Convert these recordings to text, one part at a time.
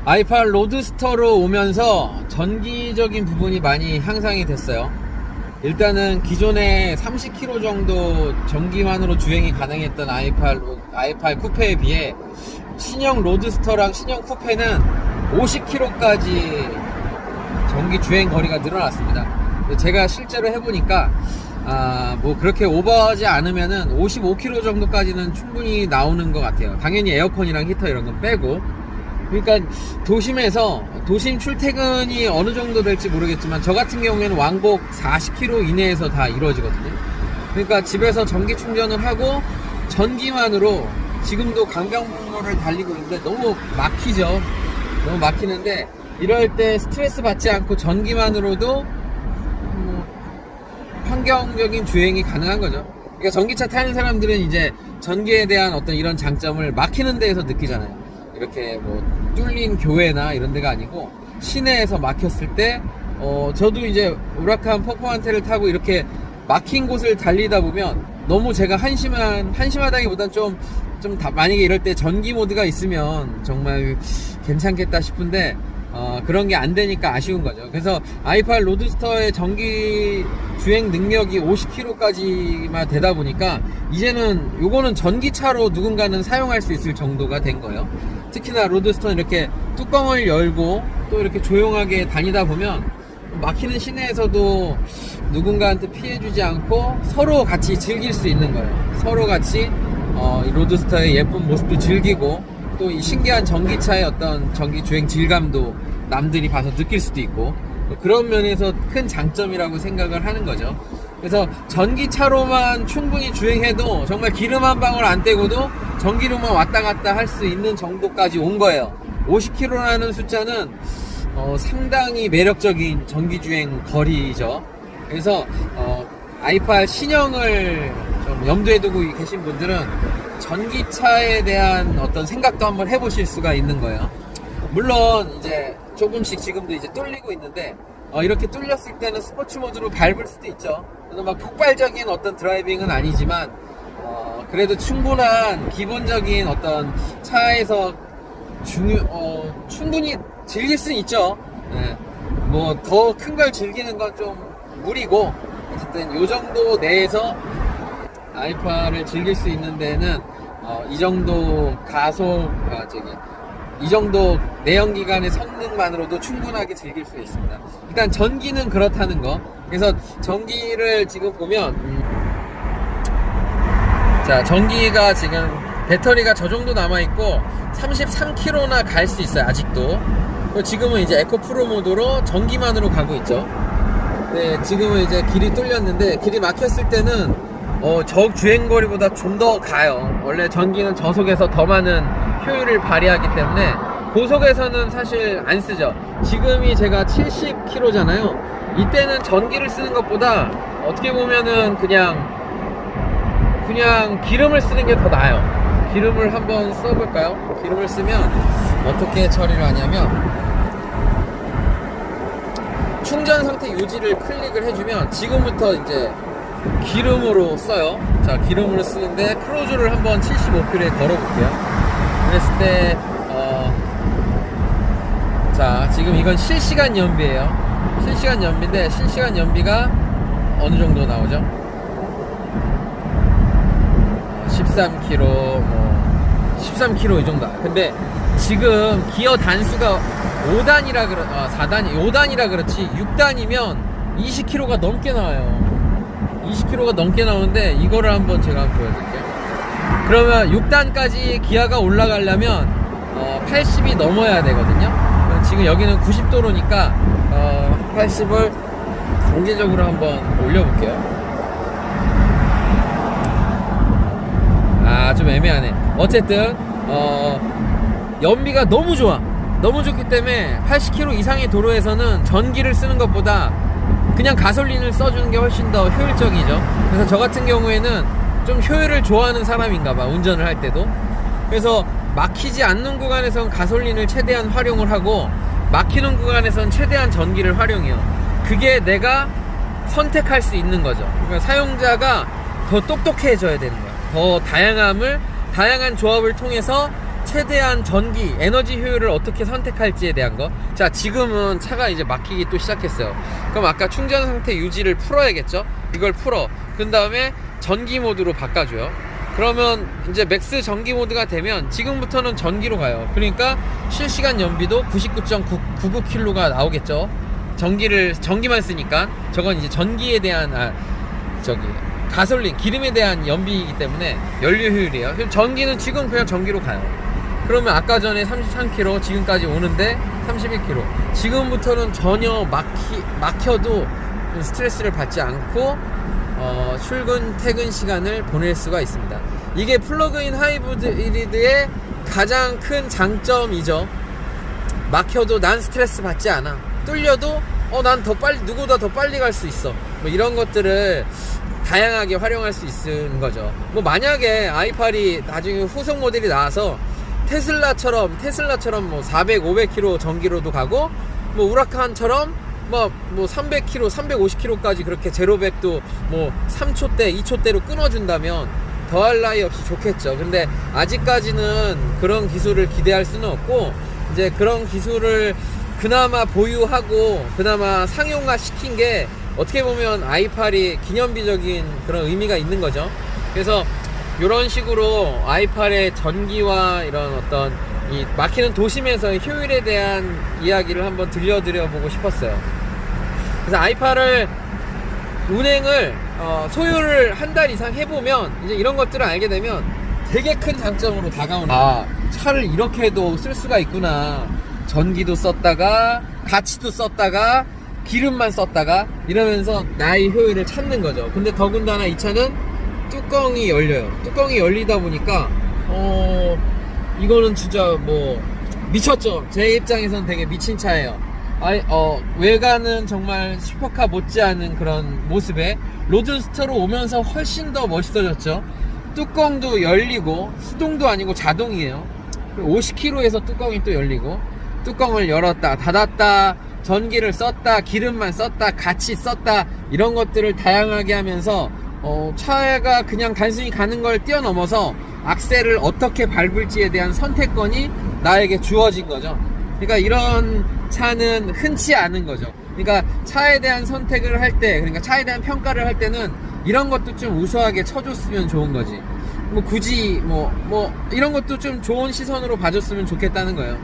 i8 로드스터로 오면서 전기적인 부분이 많이 향상이 됐어요. 일단은 기존에 30km 정도 전기만으로 주행이 가능했던 i8 쿠페에 비해 신형 로드스터랑 신형 쿠페는 50km까지 전기 주행 거리가 늘어났습니다. 제가 실제로 해보니까 뭐 그렇게 오버하지 않으면은 55km 정도까지는 충분히 나오는 것 같아요. 당연히 에어컨이랑 히터 이런 건 빼고. 그러니까 도심 출퇴근이 어느 정도 될지 모르겠지만 저 같은 경우에는 왕복 40km 이내에서 다 이루어지거든요. 그러니까 집에서 전기 충전을 하고 전기만으로 지금도 강변북로를 달리고 있는데 너무 막히죠. 너무 막히는데 이럴 때 스트레스 받지 않고 전기만으로도 환경적인 주행이 가능한 거죠. 그러니까 전기차 타는 사람들은 이제 전기에 대한 어떤 이런 장점을 막히는 데에서 느끼잖아요. 이렇게 뭐 뚫린 교외나 이런 데가 아니고 시내에서 막혔을 때 저도 이제 우라칸 퍼포먼테를 타고 이렇게 막힌 곳을 달리다 보면 너무 제가 한심하다기보단 만약에 이럴 때 전기 모드가 있으면 정말 괜찮겠다 싶은데 그런 게 안 되니까 아쉬운 거죠. 그래서 i8 로드스터의 전기 주행 능력이 50km까지만 되다 보니까 이제는 요거는 전기차로 누군가는 사용할 수 있을 정도가 된 거예요. 특히나 로드스터는 이렇게 뚜껑을 열고 또 이렇게 조용하게 다니다 보면 막히는 시내에서도 누군가한테 피해주지 않고 서로 같이 즐길 수 있는 거예요. 서로 같이 이 로드스터의 예쁜 모습도 즐기고 또 이 신기한 전기차의 어떤 전기 주행 질감도 남들이 봐서 느낄 수도 있고 그런 면에서 큰 장점이라고 생각을 하는 거죠. 그래서 전기차로만 충분히 주행해도 정말 기름 한 방울 안 떼고도 전기로만 왔다 갔다 할 수 있는 정도까지 온 거예요. 50km라는 숫자는 상당히 매력적인 전기주행 거리죠. 그래서 i8 신형을 좀 염두에 두고 계신 분들은 전기차에 대한 어떤 생각도 한번 해보실 수가 있는 거예요. 물론 이제 조금씩 지금도 이제 뚫리고 있는데 이렇게 뚫렸을 때는 스포츠 모드로 밟을 수도 있죠. 그래서 막 폭발적인 어떤 드라이빙은 아니지만 그래도 충분한 기본적인 어떤 차에서 충분히 즐길 수는 있죠. 네. 뭐 더 큰 걸 즐기는 건 좀 무리고 어쨌든 요 정도 내에서 i8을 즐길 수 있는 데는 이 정도 이 정도 내연기관의 성능만으로도 충분하게 즐길 수 있습니다. 일단 전기는 그렇다는 거. 그래서 전기를 지금 보면 자, 전기가 지금 배터리가 저 정도 남아있고 33km나 갈 수 있어요. 아직도. 지금은 이제 에코 프로 모드로 전기만으로 가고 있죠. 네, 지금은 이제 길이 뚫렸는데 길이 막혔을 때는 저 주행거리보다 좀 더 가요. 원래 전기는 저속에서 더 많은 효율을 발휘하기 때문에 고속에서는 사실 안 쓰죠. 지금이 제가 70km잖아요. 이때는 전기를 쓰는 것보다 어떻게 보면은 그냥 기름을 쓰는 게 더 나아요. 기름을 한번 써볼까요? 기름을 쓰면 어떻게 처리를 하냐면 충전 상태 유지를 클릭을 해주면 지금부터 이제 기름으로 써요. 자, 기름으로 쓰는데 크루즈를 한번 75km에 걸어볼게요. 그랬을 때 자, 지금 이건 실시간 연비예요. 실시간 연비인데 실시간 연비가 어느 정도 나오죠? 13km 13km 이 정도. 근데 지금 기어 단수가 5단이라 그렇지 6단이면 20km가 넘게 나와요. 20km가 넘게 나오는데 이거를 한번 제가 한번 보여드릴게요. 그러면 6단까지 기아가 올라가려면 80이 넘어야 되거든요. 지금 여기는 90도로니까 80을 강제적으로 한번 올려볼게요. 좀 애매하네. 어쨌든 연비가 너무 좋아. 너무 좋기 때문에 80km 이상의 도로에서는 전기를 쓰는 것보다 그냥 가솔린을 써주는 게 훨씬 더 효율적이죠. 그래서 저 같은 경우에는 좀 효율을 좋아하는 사람인가봐, 운전을 할 때도. 그래서 막히지 않는 구간에서는 가솔린을 최대한 활용을 하고 막히는 구간에서는 최대한 전기를 활용해요. 그게 내가 선택할 수 있는 거죠. 그러니까 사용자가 더 똑똑해져야 되는 거야. 더 다양한 조합을 통해서 최대한 전기, 에너지 효율을 어떻게 선택할지에 대한 거. 자, 지금은 차가 이제 막히기 또 시작했어요. 그럼 아까 충전 상태 유지를 풀어야겠죠? 이걸 풀어. 그 다음에 전기 모드로 바꿔줘요. 그러면 이제 맥스 전기 모드가 되면 지금부터는 전기로 가요. 그러니까 실시간 연비도 99.99km가 나오겠죠. 전기만 쓰니까. 저건 이제 전기에 대한, 가솔린, 기름에 대한 연비이기 때문에 연료 효율이에요. 그럼 전기는 지금 그냥 전기로 가요. 그러면 아까 전에 33km, 지금까지 오는데 31km. 지금부터는 전혀 막혀도 스트레스를 받지 않고 출근 퇴근 시간을 보낼 수가 있습니다. 이게 플러그인 하이브리드의 가장 큰 장점이죠. 막혀도 난 스트레스 받지 않아. 뚫려도 난 더 빨리, 누구보다 더 빨리 갈 수 있어. 뭐 이런 것들을 다양하게 활용할 수 있는 거죠. 뭐 만약에 i8이 나중에 후속 모델이 나와서 테슬라처럼 뭐 400, 500km 전기로도 가고, 뭐 우라칸처럼 뭐 300km, 350km까지 그렇게 제로백도 뭐 3초대, 2초대로 끊어준다면 더할 나위 없이 좋겠죠. 근데 아직까지는 그런 기술을 기대할 수는 없고, 이제 그런 기술을 그나마 보유하고 그나마 상용화 시킨 게 어떻게 보면 i8이 기념비적인 그런 의미가 있는 거죠. 그래서 이런 식으로 i8의 전기와 이런 어떤 이 막히는 도심에서의 효율에 대한 이야기를 한번 들려드려 보고 싶었어요. 그래서 i8을 운행을 소요를 한 달 이상 해보면 이제 이런 것들을 알게 되면 되게 큰 장점으로 다가오는 거예요. 차를 이렇게도 쓸 수가 있구나. 전기도 썼다가 가치도 썼다가 기름만 썼다가 이러면서 나의 효율을 찾는 거죠. 근데 더군다나 이 차는 뚜껑이 열려요. 뚜껑이 열리다 보니까 이거는 진짜 뭐 미쳤죠. 제 입장에서는 되게 미친 차예요. 외관은 정말 슈퍼카 못지않은 그런 모습에 로드스터로 오면서 훨씬 더 멋있어졌죠. 뚜껑도 열리고, 수동도 아니고 자동이에요. 50km에서 뚜껑이 또 열리고, 뚜껑을 열었다 닫았다, 전기를 썼다, 기름만 썼다, 같이 썼다, 이런 것들을 다양하게 하면서 차가 그냥 단순히 가는 걸 뛰어넘어서 악셀을 어떻게 밟을지에 대한 선택권이 나에게 주어진 거죠. 그러니까 이런 차는 흔치 않은 거죠. 그러니까 차에 대한 선택을 할 때, 그러니까 차에 대한 평가를 할 때는 이런 것도 좀 우수하게 쳐줬으면 좋은 거지. 뭐 굳이 이런 것도 좀 좋은 시선으로 봐줬으면 좋겠다는 거예요.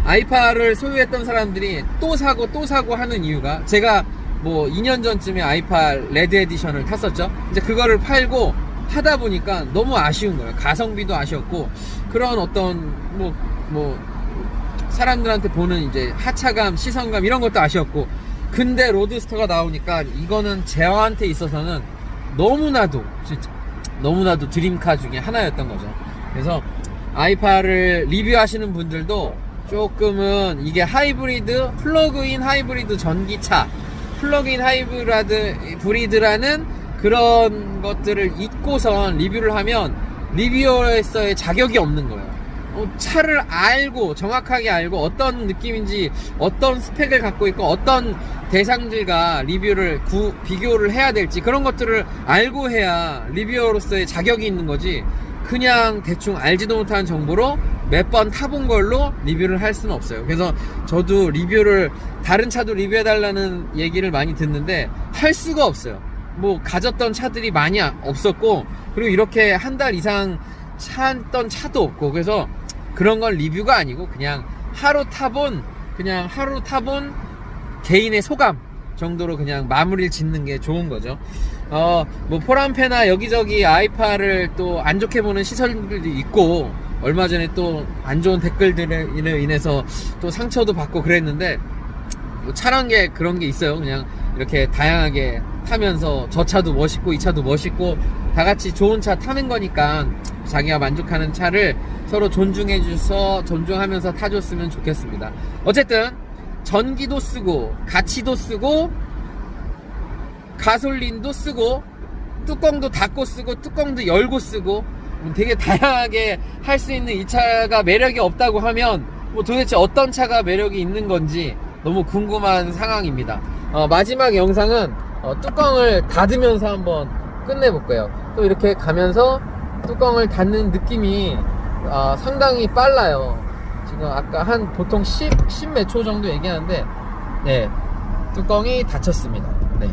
i8을 소유했던 사람들이 또 사고 하는 이유가, 제가 뭐 2년 전쯤에 i8 레드 에디션을 탔었죠. 이제 그거를 팔고 하다 보니까 너무 아쉬운 거예요. 가성비도 아쉬웠고, 그런 어떤 사람들한테 보는 이제 하차감, 시선감 이런 것도 아쉬웠고, 근데 로드스터가 나오니까 이거는 저한테 있어서는 너무나도 드림카 중에 하나였던 거죠. 그래서 i8을 리뷰하시는 분들도 조금은 이게 플러그인 하이브리드 전기차, 플러그인 하이브리드라는 그런 것들을 잊고선 리뷰를 하면 리뷰어에서의 자격이 없는 거예요. 차를 알고, 정확하게 알고, 어떤 느낌인지, 어떤 스펙을 갖고 있고, 어떤 대상들과 비교를 해야 될지, 그런 것들을 알고 해야 리뷰어로서의 자격이 있는 거지, 그냥 대충 알지도 못하는 정보로 몇 번 타본 걸로 리뷰를 할 수는 없어요. 그래서 저도 다른 차도 리뷰해달라는 얘기를 많이 듣는데 할 수가 없어요. 뭐 가졌던 차들이 많이 없었고, 그리고 이렇게 한 달 이상 탔던 차도 없고, 그래서 그런 건 리뷰가 아니고 그냥 하루 타본 개인의 소감 정도로 그냥 마무리를 짓는 게 좋은 거죠. 뭐 포람페나 여기저기 i8을 또 안 좋게 보는 시선들도 있고, 얼마 전에 또 안 좋은 댓글들로 인해서 또 상처도 받고 그랬는데, 뭐 차란 게 그런 게 있어요. 그냥 이렇게 다양하게 타면서 저 차도 멋있고 이 차도 멋있고 다 같이 좋은 차 타는 거니까 자기가 만족하는 차를 서로 존중하면서 타줬으면 좋겠습니다. 어쨌든 전기도 쓰고 가치도 쓰고 가솔린도 쓰고 뚜껑도 닫고 쓰고 뚜껑도 열고 쓰고 되게 다양하게 할 수 있는 이 차가 매력이 없다고 하면 뭐 도대체 어떤 차가 매력이 있는 건지 너무 궁금한 상황입니다. 마지막 영상은 뚜껑을 닫으면서 한번 끝내볼 거예요. 또 이렇게 가면서 뚜껑을 닫는 느낌이 상당히 빨라요. 지금 아까 한 보통 10 몇 초 정도 얘기하는데, 네, 뚜껑이 닫혔습니다. 네,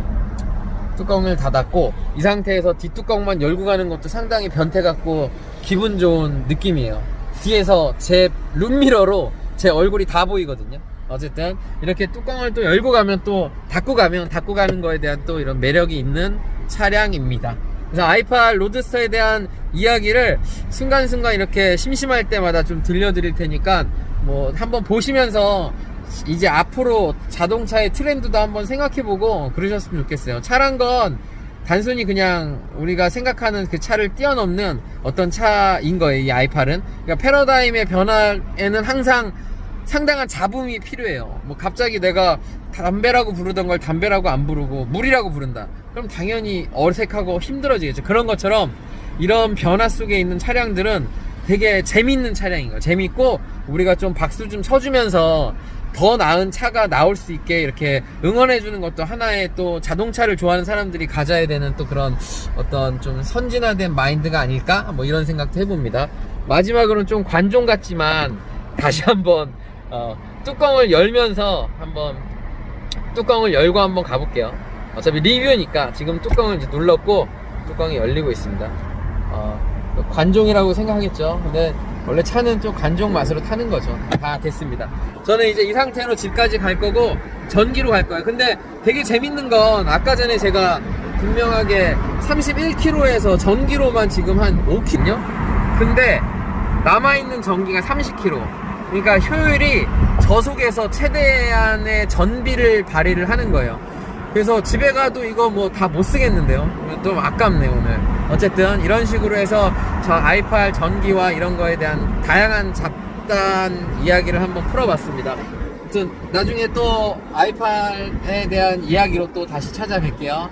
뚜껑을 닫았고, 이 상태에서 뒷뚜껑만 열고 가는 것도 상당히 변태 같고 기분 좋은 느낌이에요. 뒤에서 제 룸미러로 제 얼굴이 다 보이거든요. 어쨌든 이렇게 뚜껑을 또 열고 가면 또 닫고 가는 거에 대한 또 이런 매력이 있는 차량입니다. 그래서 i8 로드스터에 대한 이야기를 순간순간 이렇게 심심할 때마다 좀 들려드릴 테니까 뭐 한번 보시면서 이제 앞으로 자동차의 트렌드도 한번 생각해보고 그러셨으면 좋겠어요. 차란 건 단순히 그냥 우리가 생각하는 그 차를 뛰어넘는 어떤 차인 거예요, 이 i8은. 그러니까 패러다임의 변화에는 항상 상당한 잡음이 필요해요. 뭐 갑자기 내가 담배라고 부르던 걸 담배라고 안 부르고 물이라고 부른다. 그럼 당연히 어색하고 힘들어지겠죠. 그런 것처럼 이런 변화 속에 있는 차량들은 되게 재밌는 차량인 거예요. 재밌고 우리가 좀 박수 좀 쳐주면서 더 나은 차가 나올 수 있게 이렇게 응원해주는 것도 하나의 또 자동차를 좋아하는 사람들이 가져야 되는 또 그런 어떤 좀 선진화된 마인드가 아닐까? 뭐 이런 생각도 해봅니다. 마지막으로는 좀 관종 같지만 다시 한번 뚜껑을 열면서 한번 뚜껑을 열고 한번 가볼게요. 어차피 리뷰니까 지금 뚜껑을 이제 눌렀고 뚜껑이 열리고 있습니다. 관종이라고 생각하겠죠. 근데 원래 차는 좀 관종 맛으로 타는 거죠. 다 됐습니다. 저는 이제 이 상태로 집까지 갈 거고 전기로 갈 거예요. 근데 되게 재밌는 건 아까 전에 제가 분명하게 31km에서 전기로만 지금 한 5km요? 근데 남아있는 전기가 30km. 그러니까 효율이 저속에서 최대한의 전비를 발휘를 하는 거예요. 그래서 집에 가도 이거 뭐 다 못 쓰겠는데요. 좀 아깝네 오늘. 어쨌든 이런 식으로 해서 저 i8 전기와 이런 거에 대한 다양한 잡다한 이야기를 한번 풀어봤습니다. 아무튼 나중에 또 i8에 대한 이야기로 또 다시 찾아뵐게요.